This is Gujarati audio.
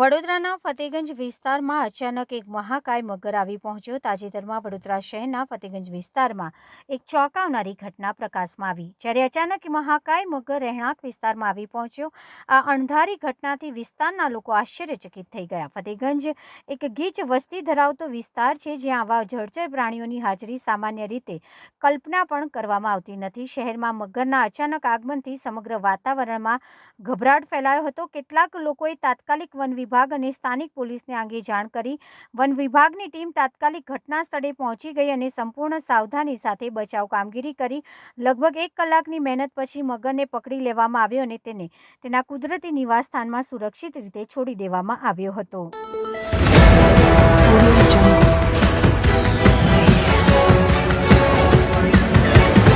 વડોદરાના ફતેગંજ વિસ્તારમાં અચાનક એક મહાકાય મગર આવી પહોંચ્યો। તાજેતરમાં વડોદરા શહેરના ફતેગંજ વિસ્તારમાં એક ચોંકાવનારી ઘટના પ્રકાશમાં આવી, જ્યારે અચાનક મહાકાય મગર રહેણાંક વિસ્તારમાં આવી પહોંચ્યો। આ અણધારી ઘટનાથી વિસ્તારના લોકો આશ્ચર્યચકિત થઈ ગયા। ફતેગંજ એક ગીચ વસ્તી ધરાવતો વિસ્તાર છે, જ્યાં આવા જળચર પ્રાણીઓની હાજરી સામાન્ય રીતે કલ્પના પણ કરવામાં આવતી નથી। શહેરમાં મગરના અચાનક આગમનથી સમગ્ર વાતાવરણમાં ગભરાટ ફેલાયો હતો। કેટલાક લોકોએ તાત્કાલિક વન વિભાગ અને સ્થાનિક પોલીસને આ અંગે જાણ કરી। વન વિભાગની ટીમ તાત્કાલિક ઘટના સ્થળે પહોંચી ગઈ અને સંપૂર્ણ સાવધાની સાથે બચાવ કામગીરી કરી। લગભગ 1 કલાકની મહેનત પછી મગરને પકડી લેવામાં આવ્યો અને તેને તેના કુદરતી નિવાસસ્થાનમાં સુરક્ષિત રીતે છોડી દેવામાં આવ્યો હતો।